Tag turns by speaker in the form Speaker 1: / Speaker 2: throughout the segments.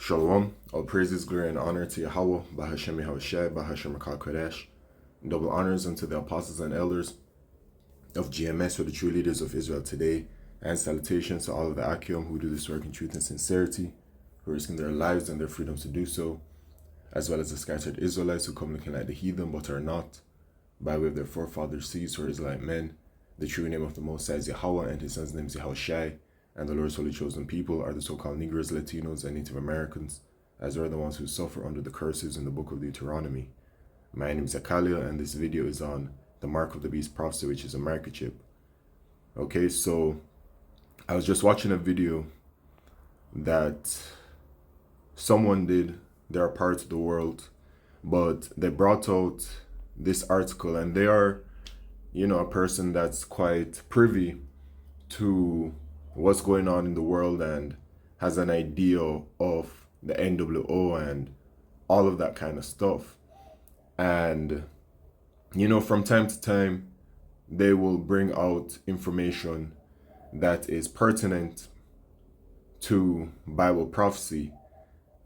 Speaker 1: Shalom, all praises, glory, and honor to Yahweh, Bahashem Yahushai, Bahashem Rakal Kodesh. Double honors unto the apostles and elders of GMS, or the true leaders of Israel today, and salutations to all of the Akim who do this work in truth and sincerity, who are risking their lives and their freedoms to do so, as well as the scattered Israelites who come looking like the heathen but are not, by way of their forefathers' seeds or Israelite men. The true name of the Most High is Yahweh, and his son's name is Yahushai. And the Lord's holy chosen people are the so-called Negroes, Latinos, and Native Americans, as are the ones who suffer under the curses in the book of Deuteronomy. My name is Akalia, and this video is on the Mark of the Beast prophecy, which is a microchip. Okay, so I was just watching a video that someone did. There are parts of the world, but they brought out this article, and they are, a person that's quite privy to what's going on in the world and has an idea of the NWO and all of that kind of stuff. And, from time to time, they will bring out information that is pertinent to Bible prophecy.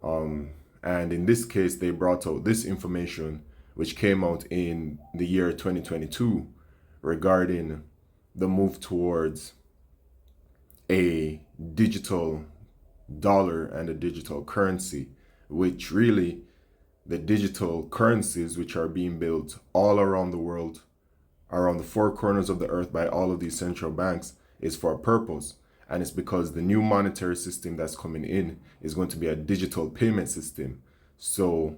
Speaker 1: And in this case, they brought out this information, which came out in the year 2022, regarding the move towards a digital dollar and a digital currency, which really the digital currencies which are being built all around the world, around the four corners of the earth by all of these central banks, is for a purpose. And it's because the new monetary system that's coming in is going to be a digital payment system. So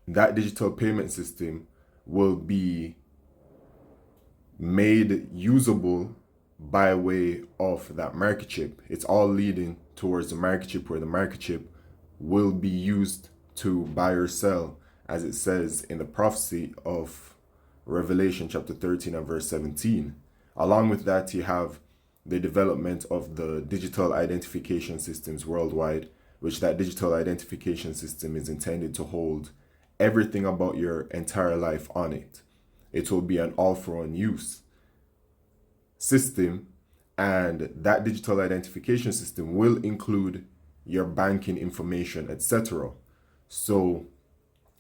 Speaker 1: that digital payment system will be made usable by way of that market chip. It's all leading towards the market chip, where the market chip will be used to buy or sell, as it says in the prophecy of Revelation chapter 13 and verse 17. Along with that, you have the development of the digital identification systems worldwide, which that digital identification system is intended to hold everything about your entire life on it. It will be an all-for-one use system, and that digital identification system will include your banking information, etc. So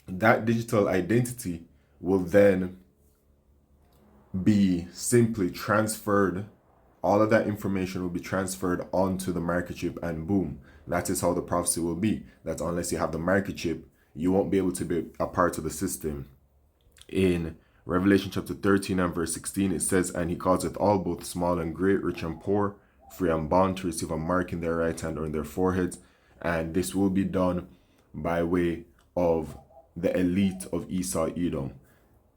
Speaker 1: that digital identity will then be simply transferred. All of that information will be transferred onto the market chip, and boom, that is how the prophecy will be. That unless you have the market chip, you won't be able to be a part of the system. In Revelation chapter 13 and verse 16, it says, "And he causeth all, both small and great, rich and poor, free and bond, to receive a mark in their right hand or in their foreheads. And this will be done by way of the elite of Esau, Edom,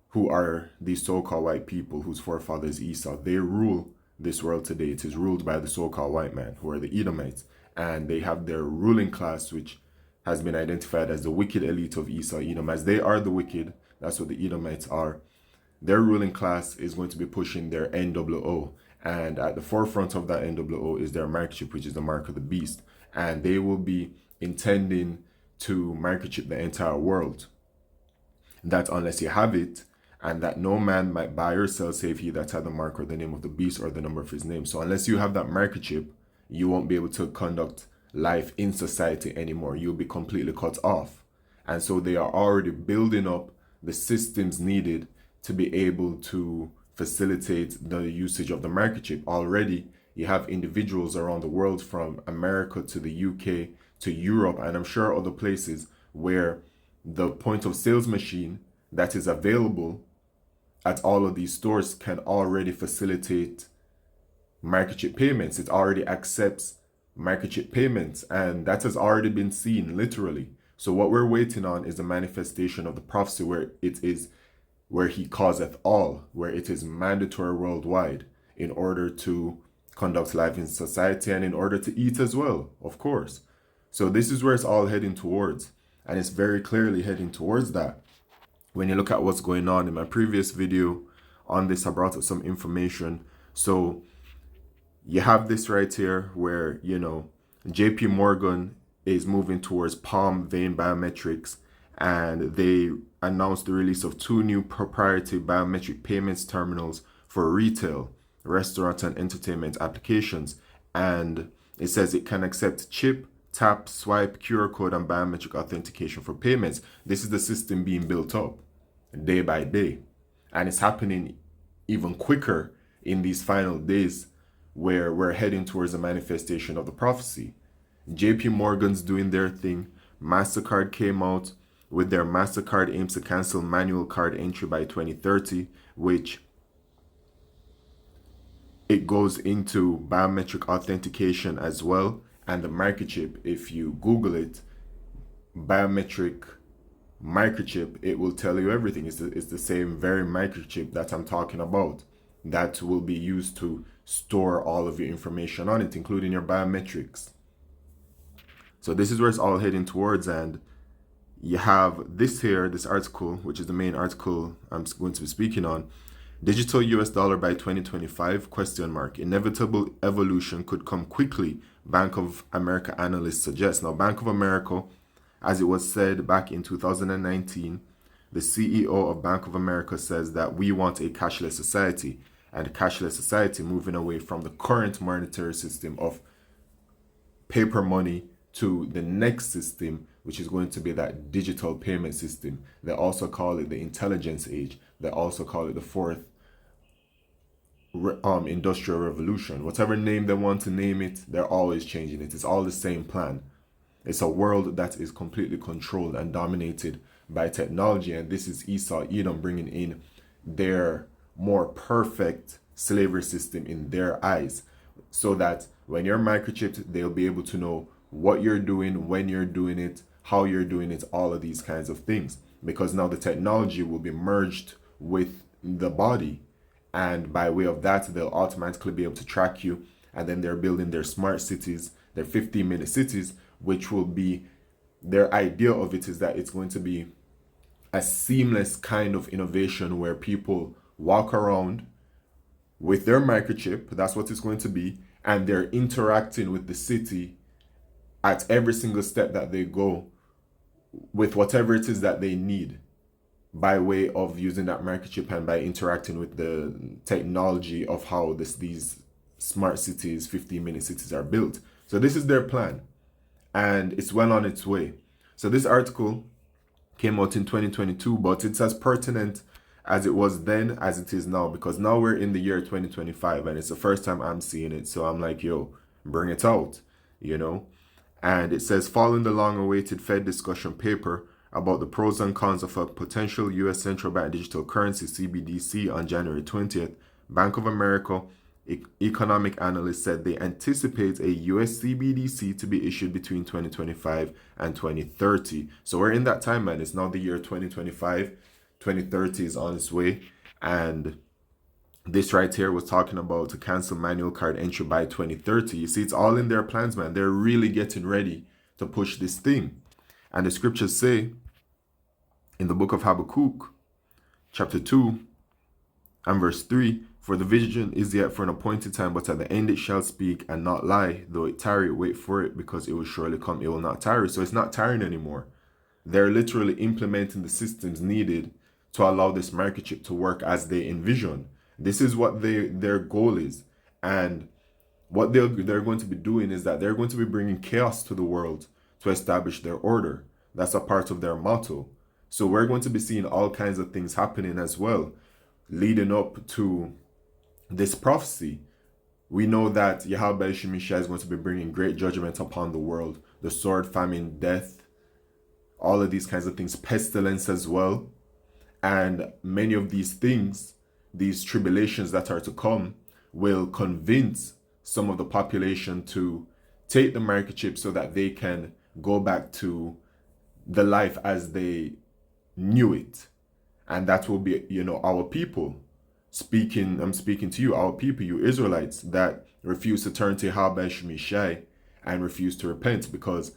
Speaker 1: who are these so-called white people whose forefathers Esau. They rule this world today. It is ruled by the so-called white man, who are the Edomites. And they have their ruling class, which has been identified as the wicked elite of Esau, Edom. As they are the wicked, that's what the Edomites are. Their ruling class is going to be pushing their NWO. And at the forefront of that NWO is their market chip, which is the mark of the beast. And they will be intending to market chip the entire world. That unless you have it, and that no man might buy or sell save he that had the mark or the name of the beast or the number of his name. So unless you have that market chip, you won't be able to conduct life in society anymore. You'll be completely cut off. And so they are already building up the systems needed to be able to facilitate the usage of the market chip. Already, you have individuals around the world, from America to the UK to Europe, and I'm sure other places, where the point of sales machine that is available at all of these stores can already facilitate market chip payments. It already accepts market chip payments, and that has already been seen literally. So what we're waiting on is the manifestation of the prophecy, where he causeth all, where it is mandatory worldwide in order to conduct life in society and in order to eat as well, of course. So this is where it's all heading towards, and it's very clearly heading towards that. When you look at what's going on, in my previous video on this, I brought up some information. So you have this right here where, JP Morgan is moving towards palm vein biometrics, and they announced the release of 2 new proprietary biometric payments terminals for retail, restaurant, and entertainment applications. And it says it can accept chip, tap, swipe, QR code, and biometric authentication for payments. This is the system being built up day by day. And it's happening even quicker in these final days where we're heading towards the manifestation of the prophecy. JP Morgan's doing their thing. MasterCard came out with their MasterCard aims to cancel manual card entry by 2030, which it goes into biometric authentication as well. And the microchip, if you Google it, biometric microchip, it will tell you everything. It's the same very microchip that I'm talking about that will be used to store all of your information on it, including your biometrics. So this is where it's all heading towards. And you have this here, this article, which is the main article I'm going to be speaking on. Digital US dollar by 2025, question mark. Inevitable evolution could come quickly, Bank of America analysts suggest. Now, Bank of America, as it was said back in 2019, the CEO of Bank of America says that we want a cashless society, and a cashless society moving away from the current monetary system of paper money to the next system, which is going to be that digital payment system. They also call it the intelligence age. They also call it the fourth industrial revolution. Whatever name they want to name it, they're always changing it. It's all the same plan. It's a world that is completely controlled and dominated by technology. And this is Esau, Edom bringing in their more perfect slavery system in their eyes, so that when you're microchipped, they'll be able to know what you're doing, when you're doing it, how you're doing it, all of these kinds of things. Because now the technology will be merged with the body. And by way of that, they'll automatically be able to track you. And then they're building their smart cities, their 15-minute cities, which will be, their idea of it is that it's going to be a seamless kind of innovation where people walk around with their microchip. That's what it's going to be. And they're interacting with the city at every single step that they go with whatever it is that they need, by way of using that microchip and by interacting with the technology of how these smart cities, 15-minute cities are built. So this is their plan, and it's well on its way. So this article came out in 2022, but it's as pertinent as it was then as it is now, because now we're in the year 2025 and it's the first time I'm seeing it. So I'm like, yo, bring it out, you know? And it says, following the long-awaited Fed discussion paper about the pros and cons of a potential U.S. central bank digital currency, CBDC, on January 20th, Bank of America economic analysts said they anticipate a U.S. CBDC to be issued between 2025 and 2030. So we're in that time, man. It's now the year 2025. 2030 is on its way. And this right here was talking about to cancel manual card entry by 2030. You see, it's all in their plans, man. They're really getting ready to push this thing. And the scriptures say in the book of Habakkuk, chapter 2 and verse 3, for the vision is yet for an appointed time, but at the end it shall speak and not lie. Though it tarry, wait for it, because it will surely come. It will not tarry. So it's not tarrying anymore. They're literally implementing the systems needed to allow this microchip to work as they envision. This is what their goal is. And what they're going to be doing is that they're going to be bringing chaos to the world to establish their order. That's a part of their motto. So we're going to be seeing all kinds of things happening as well, leading up to this prophecy. We know that Yahweh Shemishah is going to be bringing great judgment upon the world. The sword, famine, death, all of these kinds of things, pestilence as well. And many of these things, these tribulations that are to come, will convince some of the population to take the microchip so that they can go back to the life as they knew it. And that will be, our people. I'm speaking to you, our people, you Israelites, that refuse to turn to Yahweh Shemishai and refuse to repent, because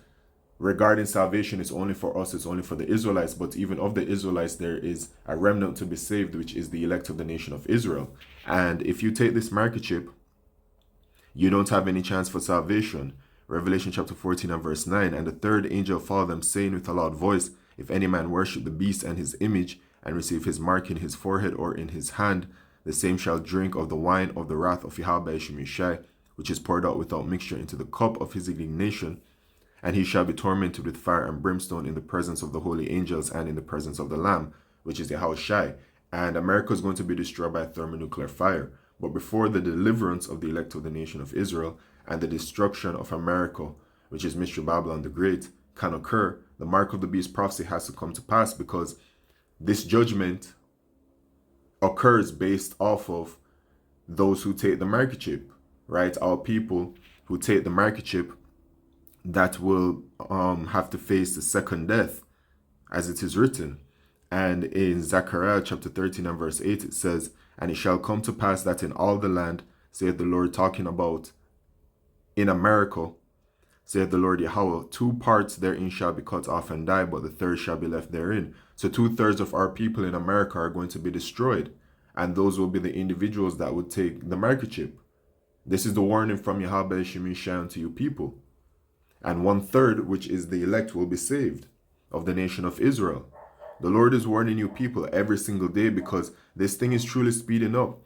Speaker 1: regarding salvation, it's only for us, it's only for the Israelites. But even of the Israelites, there is a remnant to be saved, which is the elect of the nation of Israel. And if you take this microchip, you don't have any chance for salvation. Revelation chapter 14 and verse 9, and the third angel followed them, saying with a loud voice, if any man worship the beast and his image, and receive his mark in his forehead or in his hand, the same shall drink of the wine of the wrath of Yahweh Shemishai, which is poured out without mixture into the cup of his indignation. and he shall be tormented with fire and brimstone in the presence of the holy angels and in the presence of the Lamb, which is Yahushai. And America is going to be destroyed by thermonuclear fire. But before the deliverance of the elect of the nation of Israel and the destruction of America, which is Mystery Babylon the Great, can occur, the mark of the beast prophecy has to come to pass, because this judgment occurs based off of those who take the market chip, right? Our people who take the market chip that will have to face the second death, as it is written. And in Zechariah chapter 13 and verse 8, it says, "And it shall come to pass that in all the land, saith the Lord," talking about in America, saith the Lord Yahweh, "two parts therein shall be cut off and die, but the third shall be left therein." So 2/3 of our people in America are going to be destroyed. And those will be the individuals that would take the microchip. This is the warning from Yahweh Shemishai unto you people. And 1/3, which is the elect, will be saved of the nation of Israel. The Lord is warning you people every single day, because this thing is truly speeding up.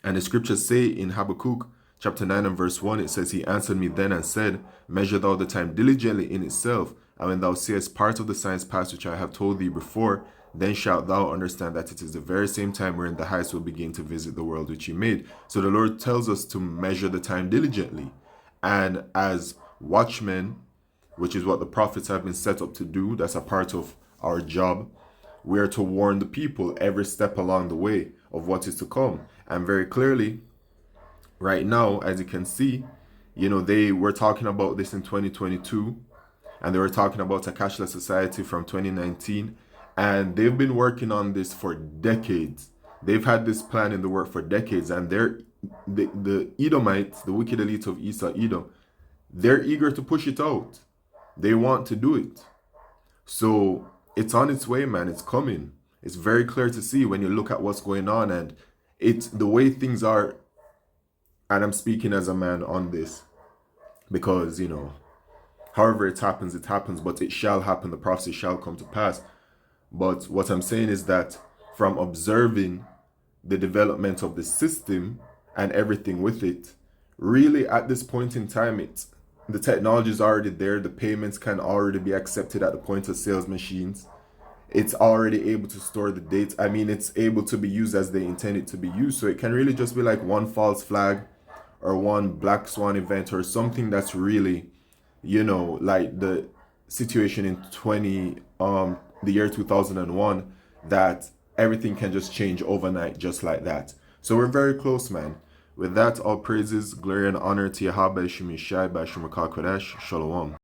Speaker 1: And the scriptures say in Habakkuk chapter 9 and verse 1, it says, "He answered me then and said, Measure thou the time diligently in itself, and when thou seest part of the signs past which I have told thee before, then shalt thou understand that it is the very same time wherein the heights will begin to visit the world which he made." So the Lord tells us to measure the time diligently. And as watchmen, which is what the prophets have been set up to do, that's a part of our job, we are to warn the people every step along the way of what is to come. And very clearly, right now, as you can see, they were talking about this in 2022, and they were talking about a cashless society from 2019, and they've been working on this for decades. They've had this plan in the work for decades, and the Edomites, the wicked elite of Esau, Edom, they're eager to push it out. They want to do it. So it's on its way, man. It's coming. It's very clear to see when you look at what's going on, and it's the way things are. And I'm speaking as a man on this, because, however it happens, but it shall happen. The prophecy shall come to pass. But what I'm saying is that from observing the development of the system and everything with it, really at this point in time, the technology is already there. The payments can already be accepted at the point of sales machines. It's already able to store the dates. I mean, it's able to be used as they intend it to be used. So it can really just be like one false flag or one black swan event or something that's really, like the situation in the year 2001, that everything can just change overnight just like that. So we're very close, man. With that, all praises, glory, and honor to Yahweh Shemishai by Shemaka Kodesh. Shalom.